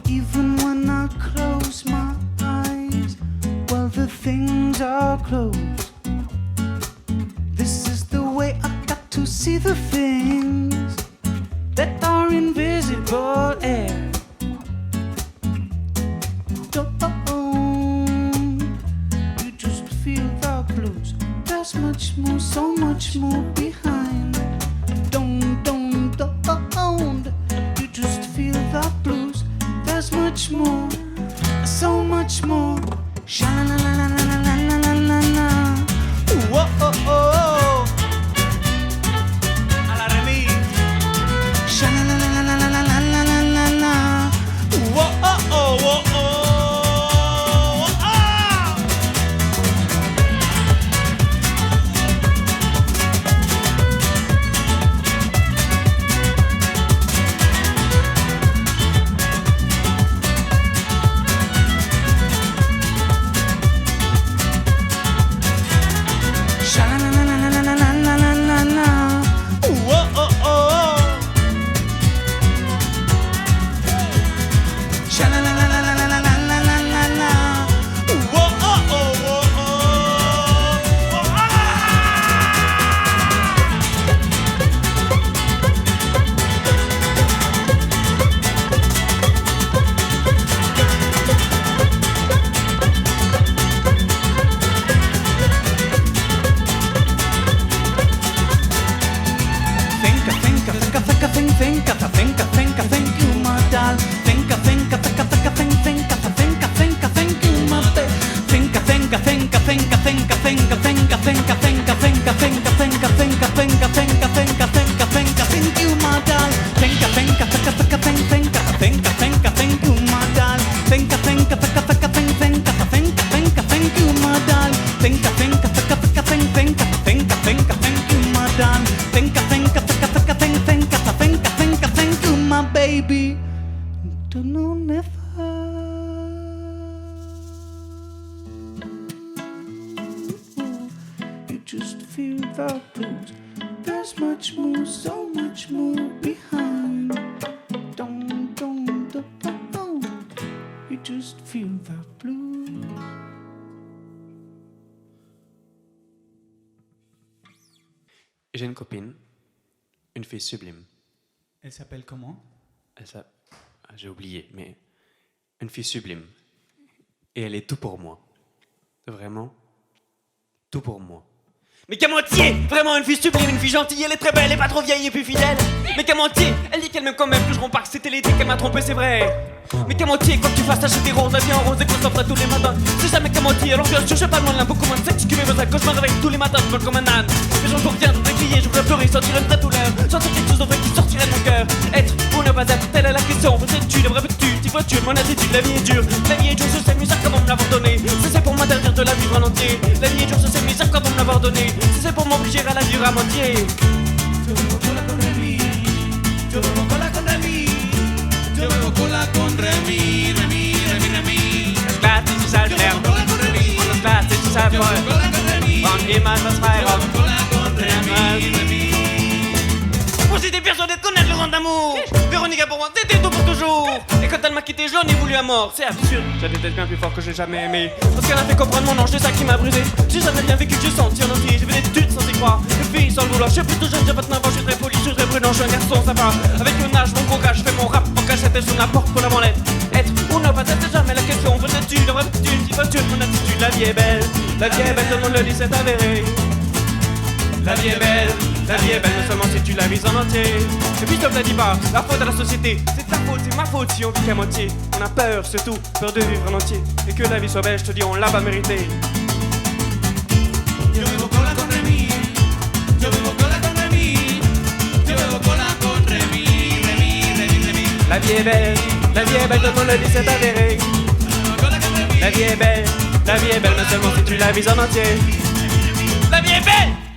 Even when I close my eyes, well, the things are closed. This is the way I got to see the things that are invisible air. You just feel the blues. There's much more, so much more behind. Don't. You just feel the blues. There's much more, so much more. Sha-la-la-la-la-la-la-la-la-la. Whoa, oh, oh. À la remix. Sha-la-la-la-la-la-la-la-la-la. Whoa, oh, oh, oh, oh. Just feel the blues. There's much more, so much more behind. Don't. You just feel the blues. J'ai une copine, une fille sublime. Elle s'appelle comment? J'ai oublié, mais une fille sublime. Et elle est tout pour moi. Vraiment, tout pour moi. Mais qu'à moitié, vraiment une fille sublime, une fille gentille, elle est très belle et pas trop vieille et puis fidèle. Mais qu'à moitié, elle dit qu'elle m'aime quand même, que je romps pas que c'était l'été, qu'elle m'a trompé, c'est vrai. Mais qu'à moitié, quand tu fasses acheter des roses, la vie en rose et qu'on s'offre tous les matins. C'est jamais qu'à moitié, alors bien sûr, je suis pas loin de là, beaucoup moins de sexe, que mes besoins, quand je me réveille tous les matins, je vole comme un âne. Mais j'en peux rien, je voudrais crier, je voudrais pleurer, sentir une vraie douleur, sentir quelque chose de vrai qui sortirait de mon cœur. Être ou ne pas être, telle est la question, veux-tu, devrais-tu, t'y vois-tu, mon attitude, la vie est dure. La vie est dure, je sais, mais ça comment me l'avoir donné. C'est pour m'interdire de la vivre en entier. La vie est dure, je sais, mais ça comment me l'avoir donné. C'est pour m'obliger à la vivre à moitié. Yo bebo cola con Remy, yo bebo cola con Remy, yo bebo cola con Remy, Remy. Das Glas ist halt leer, und das Glas ist halt voll. Und jemand was frei raus. Vous étiez persuadé de connaître le grand amour. Véronica pour moi c'était tout pour toujours. Et quand elle m'a quitté je l'en ai voulu à mort. C'est absurde, je la déteste bien plus fort que j'ai jamais aimé. Parce qu'elle a fait comprendre mon ange, c'est ça qui m'a brisé. J'ai jamais rien vécu, j'ai senti en entier. J'ai vu des études sans y croire, des filles sans le vouloir. Je suis plutôt jeune, j'ai pas de avant, je suis très poli, je suis très prudent. Je suis un garçon sympa, avec le nage, mon gros gars. Je fais mon rap en cachette et sur la porte pour la manette. Être ou ne pas être, c'est jamais la question. Veux-tu, devrais-tu, dis vas-tu, mon attitude. La vie est belle, la vie est belle, tout le monde le dit, c'est avéré. La vie est belle, la vie est belle, mais seulement si tu la vises en entier. Et puis je te dis pas, la faute à la société. C'est ta faute, c'est ma faute si on vit qu'à moitié. On a peur, c'est tout, peur de vivre en entier. Et que la vie soit belle, je te dis, on l'a pas mérité. Yo bebo cola con Remy, yo bebo cola con Remy, yo bebo cola con Remy. vie est belle, la vie est belle, tout le monde le dit, c'est avéré. La vie est belle, mais seulement si tu la vis en entier. La vie est belle!